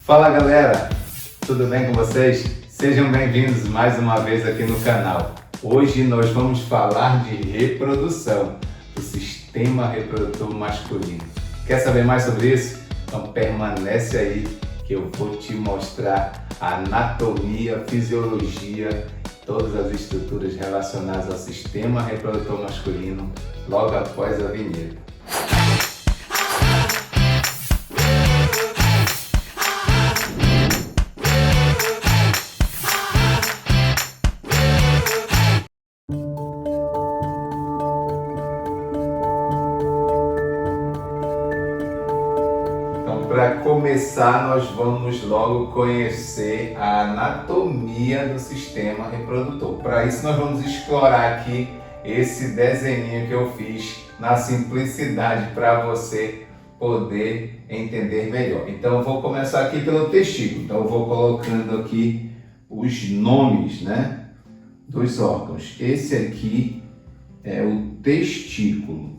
Fala galera, tudo bem com vocês? Sejam bem-vindos mais uma vez aqui no canal. Hoje nós vamos falar de reprodução, do sistema reprodutor masculino. Quer saber mais sobre isso? Então permanece aí que eu vou te mostrar a anatomia, fisiologia, todas as estruturas relacionadas ao sistema reprodutor masculino logo após a vinheta. Para começar, nós vamos logo conhecer a anatomia do sistema reprodutor. Para isso, nós vamos explorar aqui esse desenho que eu fiz na simplicidade para você poder entender melhor. Então, eu vou começar aqui pelo testículo. Então, eu vou colocando aqui os nomes, dos órgãos. Esse aqui é o testículo.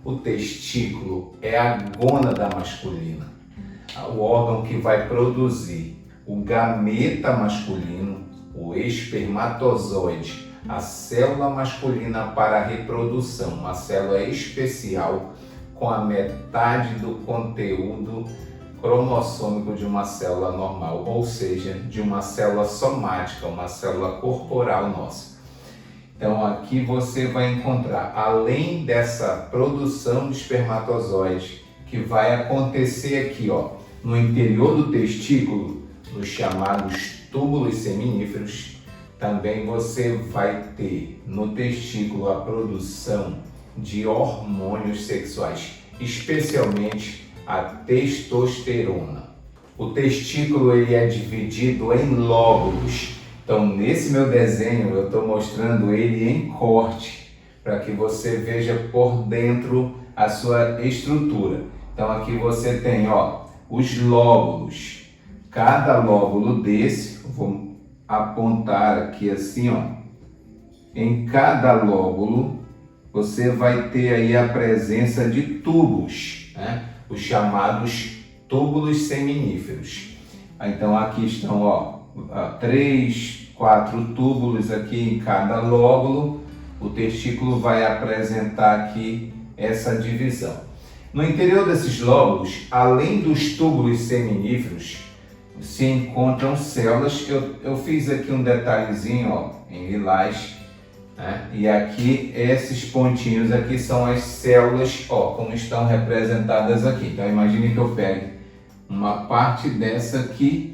O testículo é a gônada masculina, o órgão que vai produzir o gameta masculino, o espermatozoide, a célula masculina para a reprodução, uma célula especial com a metade do conteúdo cromossômico de uma célula normal, ou seja, de uma célula somática, uma célula corporal nossa. Então aqui você vai encontrar, além dessa produção de espermatozoide que vai acontecer aqui, no interior do testículo, nos chamados túbulos seminíferos, também você vai ter no testículo a produção de hormônios sexuais, especialmente a testosterona. O testículo ele é dividido em lóbulos. Então, nesse meu desenho, eu estou mostrando ele em corte, para que você veja por dentro a sua estrutura. Então, aqui você tem, os lóbulos. Cada lóbulo desse, eu vou apontar aqui assim, em cada lóbulo, você vai ter aí a presença de tubos, os chamados túbulos seminíferos. Então, aqui estão, 3, 4 túbulos aqui em cada lóbulo. O testículo vai apresentar aqui essa divisão. No interior desses lóbulos, além dos túbulos seminíferos, se encontram células. Eu fiz aqui um detalhezinho em lilás, e aqui esses pontinhos aqui são as células, como estão representadas aqui. Então imagine que eu pegue uma parte dessa aqui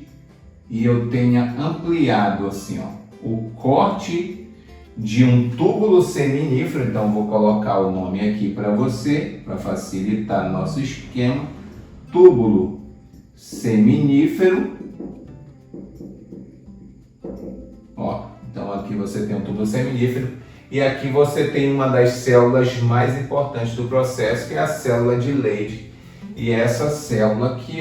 e eu tenha ampliado assim, o corte de um túbulo seminífero. Então vou colocar o nome aqui para você, para facilitar nosso esquema. Túbulo seminífero. Então aqui você tem um túbulo seminífero e aqui você tem uma das células mais importantes do processo, que é a célula de Leydig. E essa célula aqui,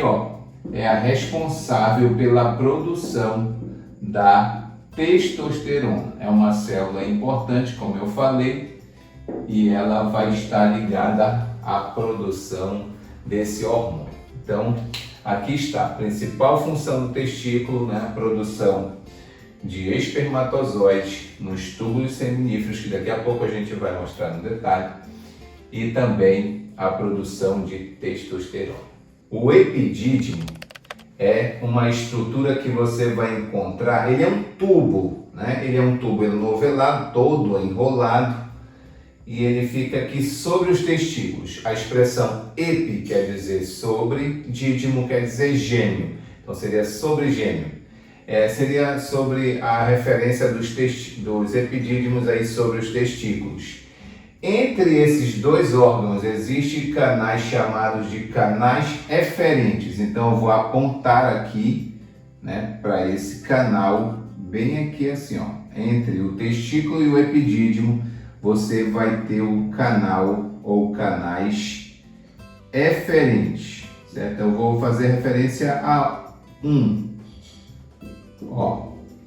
é a responsável pela produção da testosterona. É uma célula importante, como eu falei, e ela vai estar ligada à produção desse hormônio. Então, aqui está a principal função do testículo, a produção de espermatozoides nos túbulos seminíferos, que daqui a pouco a gente vai mostrar no detalhe, e também a produção de testosterona. O epidídimo é uma estrutura que você vai encontrar, ele é um tubo, ele é um tubo enovelado, todo enrolado, e ele fica aqui sobre os testículos. A expressão epi quer dizer sobre, dídimo quer dizer gêmeo, então seria sobre gêmeo. Seria sobre a referência dos epidídimos aí sobre os testículos. Entre esses dois órgãos existem canais chamados de canais eferentes. Então eu vou apontar aqui, para esse canal, bem aqui assim, entre o testículo e o epidídimo, você vai ter o canal ou canais eferentes, certo? Eu vou fazer referência a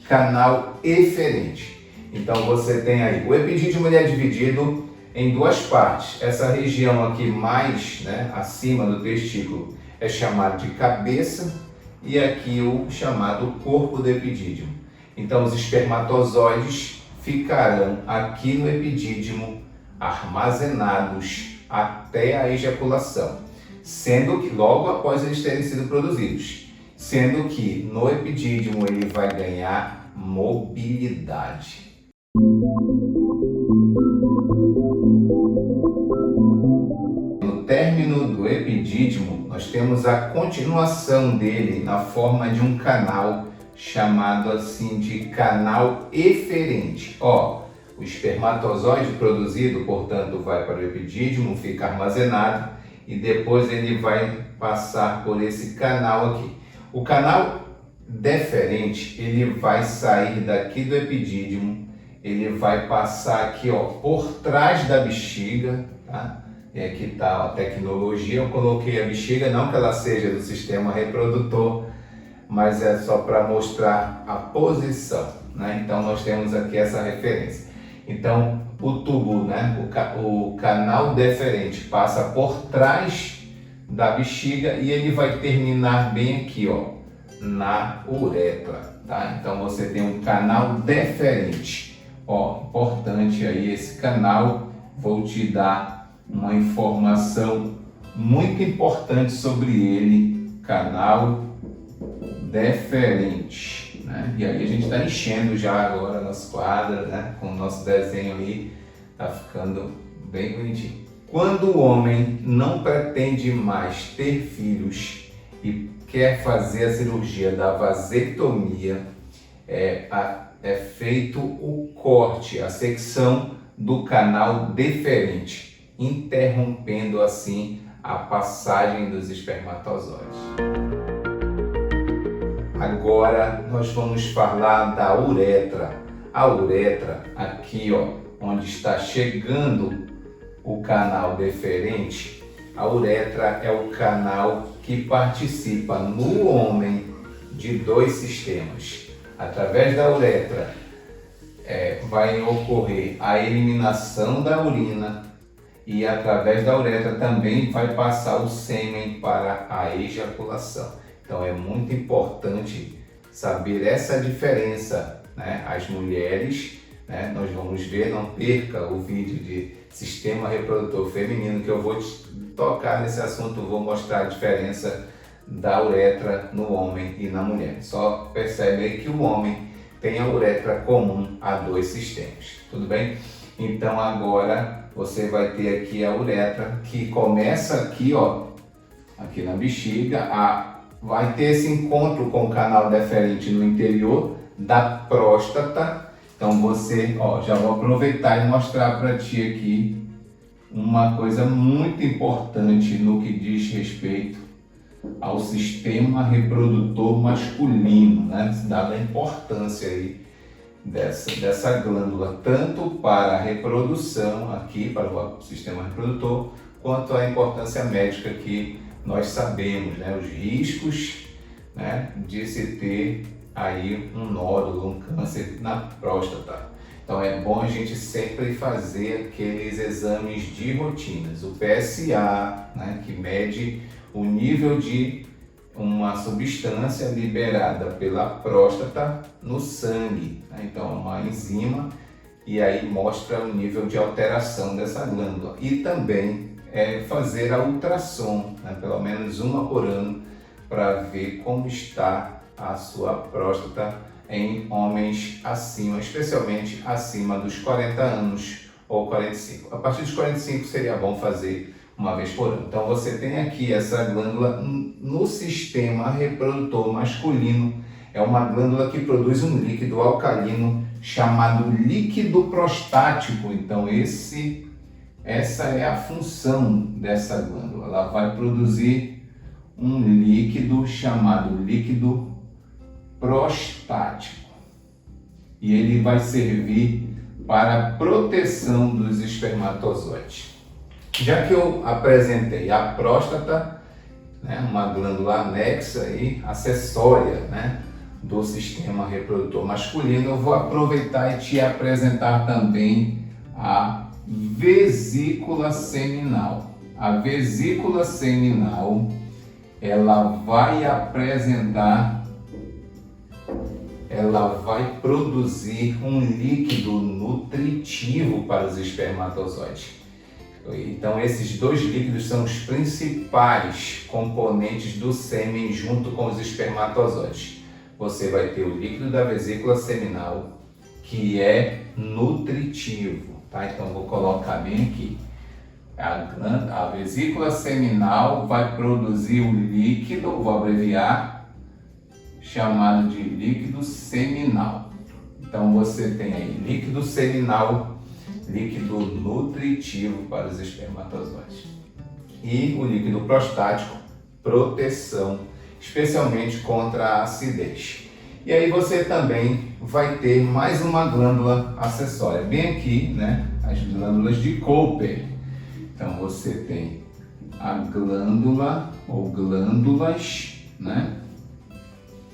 canal eferente. Então você tem aí, o epidídimo ele é dividido em duas partes. Essa região aqui mais, né, acima do testículo é chamado de cabeça e aqui o chamado corpo do epidídimo. Então os espermatozoides ficarão aqui no epidídimo armazenados até a ejaculação, sendo que logo após eles terem sido produzidos, sendo que no epidídimo ele vai ganhar mobilidade. No término do epidídimo, nós temos a continuação dele na forma de um canal chamado assim de canal eferente. O espermatozoide produzido, portanto, vai para o epidídimo, fica armazenado e depois ele vai passar por esse canal aqui. O canal deferente, ele vai sair daqui do epidídimo, ele vai passar aqui, por trás da bexiga, tá? E aqui está a tecnologia, eu coloquei a bexiga, não que ela seja do sistema reprodutor, mas é só para mostrar a posição, né? Então nós temos aqui essa referência. Então o tubo, né? o canal deferente passa por trás da bexiga e ele vai terminar bem aqui, na uretra, tá? Então você tem um canal deferente, importante aí esse canal. Vou te dar uma informação muito importante sobre ele, canal deferente, né? E aí a gente está enchendo já agora nas quadras, né? Com o nosso desenho aí, tá ficando bem bonitinho. Quando o homem não pretende mais ter filhos e quer fazer a cirurgia da vasectomia, é feito o corte, a secção do canal deferente, interrompendo assim a passagem dos espermatozoides. Agora nós vamos falar da uretra. A uretra, aqui onde está chegando o canal deferente, a uretra é o canal que participa no homem de dois sistemas. Através da uretra vai ocorrer a eliminação da urina e através da uretra também vai passar o sêmen para a ejaculação. Então é muito importante saber essa diferença, né? As mulheres, né? Nós vamos ver, não perca o vídeo de sistema reprodutor feminino que eu vou tocar nesse assunto, vou mostrar a diferença da uretra no homem e na mulher. Só percebe aí que o homem tem a uretra comum a dois sistemas, tudo bem? Então agora você vai ter aqui a uretra que começa aqui, aqui na bexiga, vai ter esse encontro com o canal deferente no interior da próstata. Então você, já vou aproveitar e mostrar para ti aqui uma coisa muito importante no que diz respeito ao sistema reprodutor masculino, né? Dada a importância aí dessa glândula, tanto para a reprodução aqui, para o sistema reprodutor, quanto a importância médica que nós sabemos, né? Os riscos, né, de se ter aí um nódulo, um câncer na próstata. Então é bom a gente sempre fazer aqueles exames de rotinas, o PSA, né, que mede o nível de uma substância liberada pela próstata no sangue, né? Então é uma enzima e aí mostra o nível de alteração dessa glândula. E também fazer a ultrassom, né, pelo menos uma por ano, para ver como está a sua próstata em homens acima, especialmente acima dos 40 anos ou 45. A partir dos 45 seria bom fazer uma vez por ano. Então você tem aqui essa glândula no sistema reprodutor masculino. É uma glândula que produz um líquido alcalino chamado líquido prostático. Então essa é a função dessa glândula. Ela vai produzir um líquido chamado líquido prostático. E ele vai servir para a proteção dos espermatozoides. Já que eu apresentei a próstata, né, uma glândula anexa e acessória, né, do sistema reprodutor masculino, eu vou aproveitar e te apresentar também a vesícula seminal. A vesícula seminal, ela vai produzir um líquido nutritivo para os espermatozoides. Então, esses dois líquidos são os principais componentes do sêmen junto com os espermatozoides. Você vai ter o líquido da vesícula seminal, que é nutritivo, tá? Então, vou colocar bem aqui. A vesícula seminal vai produzir um líquido, vou abreviar, chamado de líquido seminal. Então, você tem aí líquido seminal, líquido nutritivo para os espermatozoides. E o líquido prostático, proteção, especialmente contra a acidez. E aí você também vai ter mais uma glândula acessória, bem aqui, né? As glândulas de Cooper. Então você tem a glândula ou glândulas, né?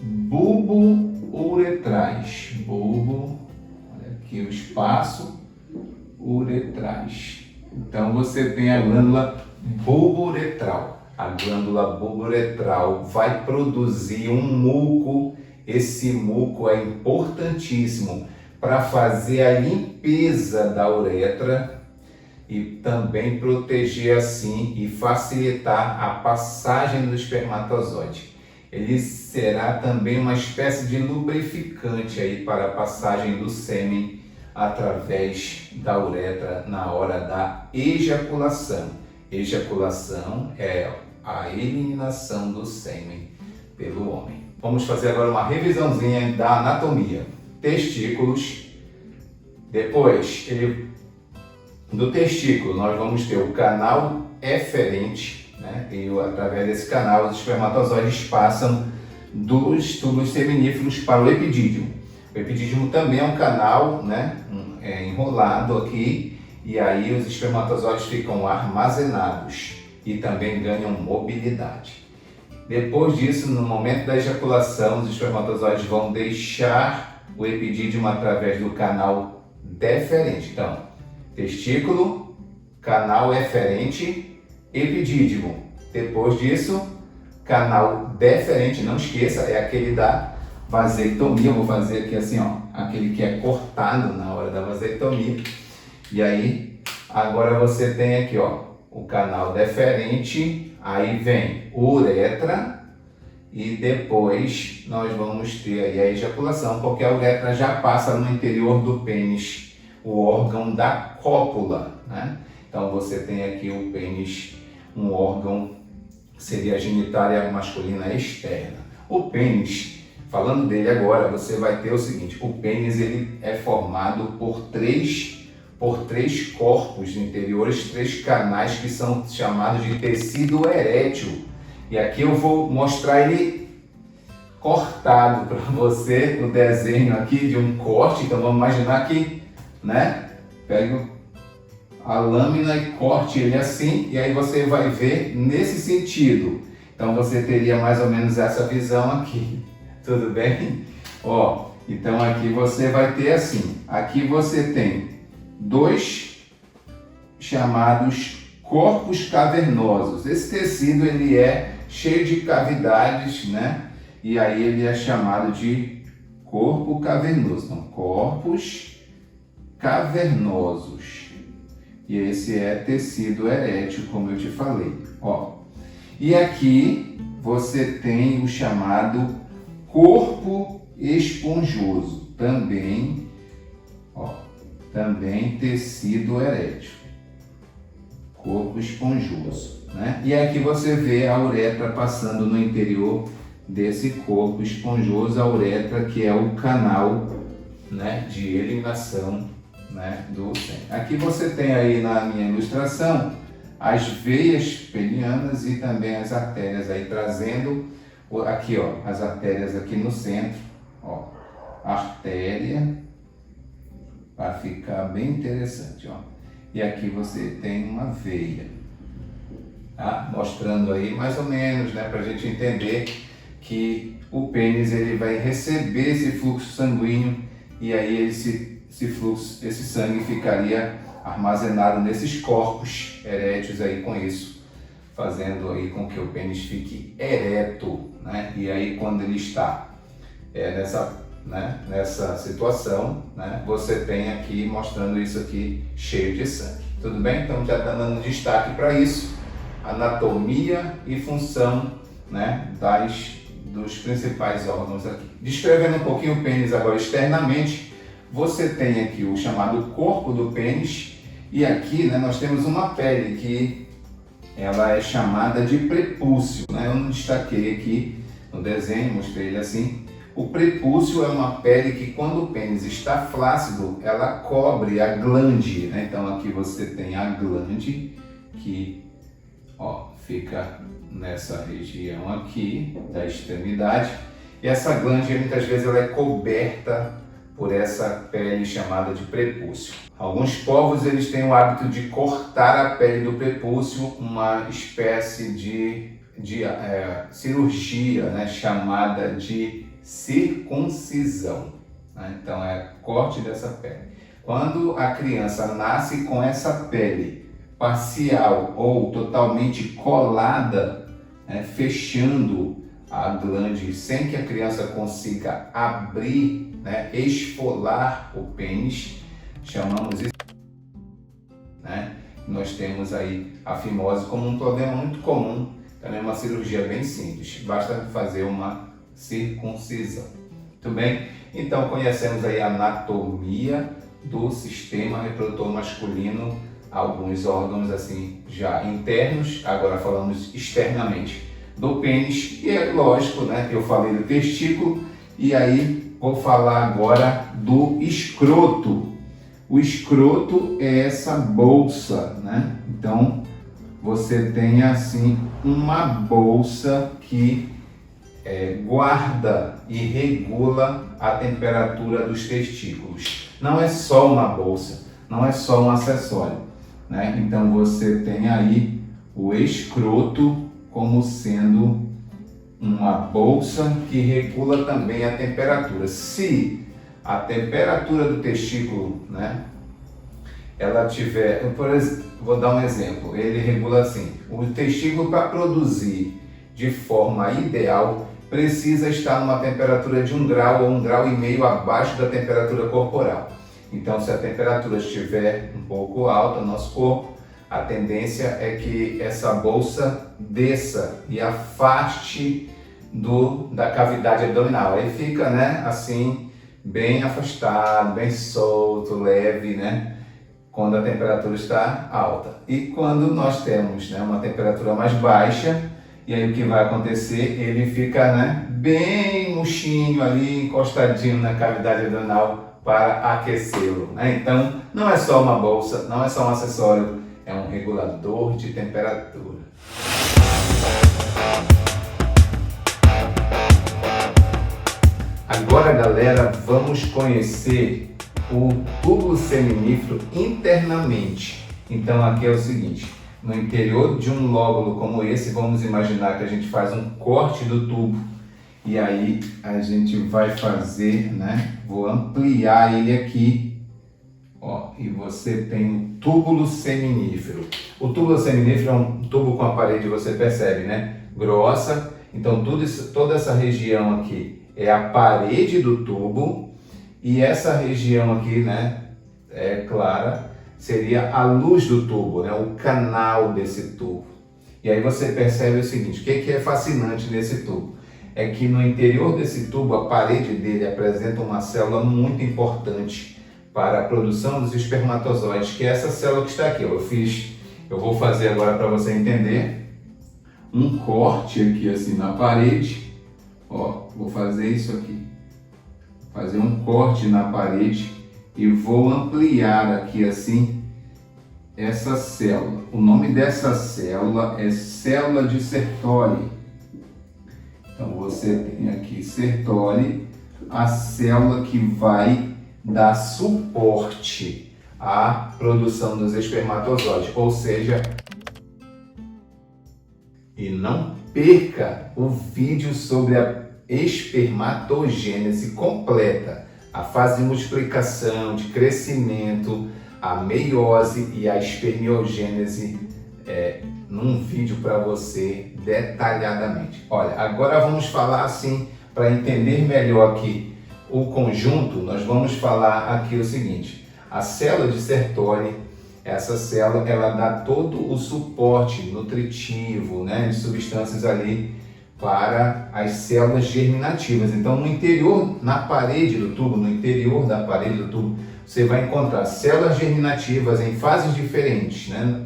Bulbo-uretrais. Bulbo, olha aqui o espaço, uretrais. Então você tem a glândula bulbo-uretral. A glândula bulbo-uretral vai produzir um muco. Esse muco é importantíssimo para fazer a limpeza da uretra e também proteger assim e facilitar a passagem do espermatozoide. Ele será também uma espécie de lubrificante aí para a passagem do sêmen através da uretra na hora da ejaculação. Ejaculação é a eliminação do sêmen pelo homem. Vamos fazer agora uma revisãozinha da anatomia. Testículos. Depois, do testículo, nós vamos ter o canal eferente, né? E através desse canal, os espermatozoides passam dos tubos seminíferos para o epidídimo. O epidídimo também é um canal, né? Enrolado aqui, e aí os espermatozoides ficam armazenados e também ganham mobilidade. Depois disso, no momento da ejaculação, os espermatozoides vão deixar o epidídimo através do canal deferente. Então, testículo, canal eferente, epidídimo. Depois disso, canal deferente, não esqueça, é aquele da vasectomia. Eu vou fazer aqui assim, ó, aquele que é cortado na hora da vasectomia. E aí, agora você tem aqui, ó, o canal deferente, aí vem uretra e depois nós vamos ter aí a ejaculação, porque a uretra já passa no interior do pênis, o órgão da cópula, né? Então você tem aqui o pênis, um órgão que seria a genitália masculina externa. O pênis, falando dele agora, você vai ter o seguinte: o pênis ele é formado por três corpos interiores, 3 canais que são chamados de tecido erétil. E aqui eu vou mostrar ele cortado para você, o desenho aqui de um corte. Então vamos imaginar que, né, pego a lâmina e corte ele assim, e aí você vai ver nesse sentido. Então você teria mais ou menos essa visão aqui, tudo bem? Ó, então aqui você vai ter assim, aqui você tem 2 chamados corpos cavernosos. Esse tecido ele é cheio de cavidades, né? E aí ele é chamado de corpo cavernoso. Então, corpos cavernosos. E esse é tecido erétil, como eu te falei. Ó. E aqui você tem o chamado corpo esponjoso, também, ó, também tecido erétil, corpo esponjoso, né? E aqui você vê a uretra passando no interior desse corpo esponjoso, a uretra que é o canal, né, de eliminação, né, do sêmen. Aqui você tem aí na minha ilustração as veias penianas e também as artérias aí trazendo aqui, ó, as artérias aqui no centro, ó, artéria, para ficar bem interessante, ó. E aqui você tem uma veia, tá? Mostrando aí mais ou menos, né, para a gente entender que o pênis ele vai receber esse fluxo sanguíneo e aí esse sangue ficaria armazenado nesses corpos eréteis aí com isso, fazendo aí com que o pênis fique ereto, né? E aí quando ele está nessa situação, né, você tem aqui mostrando isso aqui cheio de sangue. Tudo bem? Então já está dando destaque para isso, anatomia e função, né, dos principais órgãos aqui. Descrevendo um pouquinho o pênis agora externamente, você tem aqui o chamado corpo do pênis e aqui, né, nós temos uma pele que ela é chamada de prepúcio, né? Eu não destaquei aqui no desenho, mostrei ele assim. O prepúcio é uma pele que quando o pênis está flácido, ela cobre a glande, né? Então aqui você tem a glande que fica nessa região aqui da extremidade. E essa glande muitas vezes ela é coberta por essa pele chamada de prepúcio. Alguns povos eles têm o hábito de cortar a pele do prepúcio, uma espécie de cirurgia, né, chamada de circuncisão, né? Então é corte dessa pele. Quando a criança nasce com essa pele parcial ou totalmente colada, né, fechando a glande sem que a criança consiga abrir, né, esfolar o pênis, chamamos isso, né? Nós temos aí a fimose como um problema muito comum, também uma cirurgia bem simples, basta fazer uma circuncisão. Muito bem? Então conhecemos aí a anatomia do sistema reprodutor masculino, alguns órgãos assim já internos, agora falamos externamente do pênis, e é lógico, né, que eu falei do testículo, e aí vou falar agora do escroto. O escroto é essa bolsa, né? Então você tem assim uma bolsa que guarda e regula a temperatura dos testículos. Não é só uma bolsa, não é só um acessório, né? Então você tem aí o escroto como sendo uma bolsa que regula também a temperatura. Se a temperatura do testículo, né, ela tiver, por exemplo, vou dar um exemplo, ele regula assim: o testículo, para produzir de forma ideal, precisa estar numa temperatura de 1 grau ou 1,5 graus abaixo da temperatura corporal. Então, se a temperatura estiver um pouco alta no nosso corpo, a tendência é que essa bolsa desça e afaste da cavidade abdominal. Aí fica, né, assim, bem afastado, bem solto, leve, né, quando a temperatura está alta. E quando nós temos, né, uma temperatura mais baixa, e aí o que vai acontecer? Ele fica, né, bem murchinho ali, encostadinho na cavidade abdominal para aquecê-lo, né? Então, não é só uma bolsa, não é só um acessório, é um regulador de temperatura. Agora, galera, vamos conhecer o túbulo seminífero internamente. Então, aqui é o seguinte: no interior de um lóbulo como esse, vamos imaginar que a gente faz um corte do tubo. E aí a gente vai fazer, né? Vou ampliar ele aqui. E você tem o túbulo seminífero. O túbulo seminífero é um tubo com a parede, você percebe, né, grossa. Então toda essa região aqui é a parede do tubo, e essa região aqui, né, clara, seria a luz do tubo, né, o canal desse tubo. E aí você percebe o seguinte: o que é fascinante nesse tubo? É que no interior desse tubo, a parede dele apresenta uma célula muito importante para a produção dos espermatozoides, que é essa célula que está aqui. Eu vou fazer agora para você entender um corte aqui assim na parede. Vou fazer isso aqui, fazer um corte na parede e vou ampliar aqui assim essa célula. O nome dessa célula é célula de Sertoli. Então você tem aqui Sertoli, a célula que vai dar suporte à produção dos espermatozoides, ou seja, e não perca o vídeo sobre a espermatogênese completa, a fase de multiplicação, de crescimento, a meiose e a espermiogênese num vídeo para você detalhadamente. Olha, agora vamos falar assim, para entender melhor aqui o conjunto, nós vamos falar aqui o seguinte: a célula de Sertoli, essa célula, ela dá todo o suporte nutritivo, né, de substâncias ali para as células germinativas. Então, no interior, na parede do tubo, no interior da parede do tubo, você vai encontrar células germinativas em fases diferentes, né?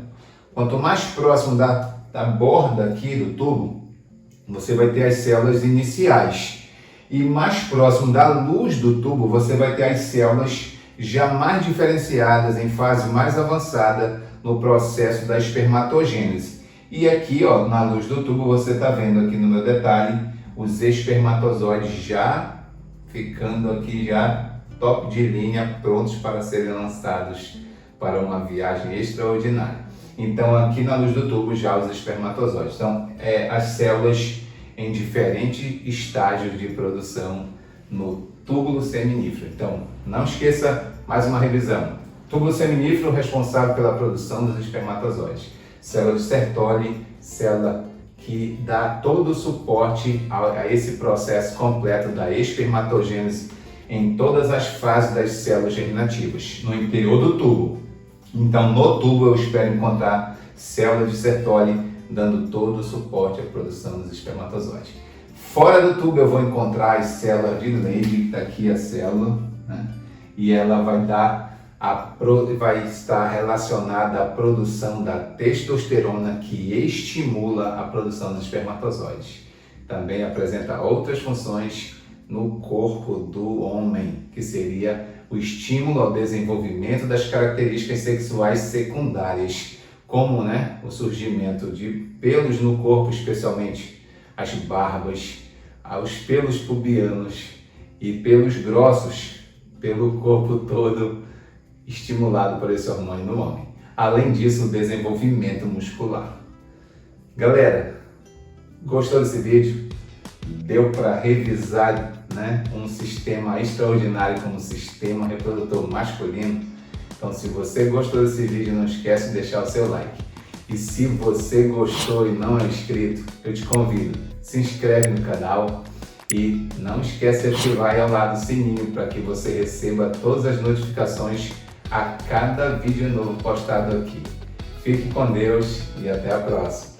Quanto mais próximo da borda aqui do tubo, você vai ter as células iniciais. E mais próximo da luz do tubo, você vai ter as células já mais diferenciadas, em fase mais avançada no processo da espermatogênese. E aqui, ó, na luz do tubo, você está vendo aqui no meu detalhe, os espermatozoides já ficando aqui, já top de linha, prontos para serem lançados para uma viagem extraordinária. Então, aqui na luz do tubo, já os espermatozoides. Então, as células em diferentes estágios de produção no túbulo seminífero. Então, não esqueça, mais uma revisão. Túbulo seminífero responsável pela produção dos espermatozoides. Célula de Sertoli, célula que dá todo o suporte a esse processo completo da espermatogênese em todas as fases das células germinativas, no interior do tubo. Então, no tubo eu espero encontrar célula de Sertoli dando todo o suporte à produção dos espermatozoides. Fora do tubo eu vou encontrar as células de Leydig, que está aqui a célula, né? E ela vai estar relacionada à produção da testosterona, que estimula a produção dos espermatozoides. Também apresenta outras funções no corpo do homem, que seria o estímulo ao desenvolvimento das características sexuais secundárias, como, né, o surgimento de pelos no corpo, especialmente as barbas, os pelos pubianos e pelos grossos pelo corpo todo, estimulado por esse hormônio no homem. Além disso, o desenvolvimento muscular. Galera, gostou desse vídeo? Deu para revisar, né, um sistema extraordinário como o sistema reprodutor masculino? Então, se você gostou desse vídeo, não esquece de deixar o seu like. E se você gostou e não é inscrito, eu te convido, se inscreve no canal e não esquece de ativar aí ao lado o sininho para que você receba todas as notificações a cada vídeo novo postado aqui. Fique com Deus e até a próxima.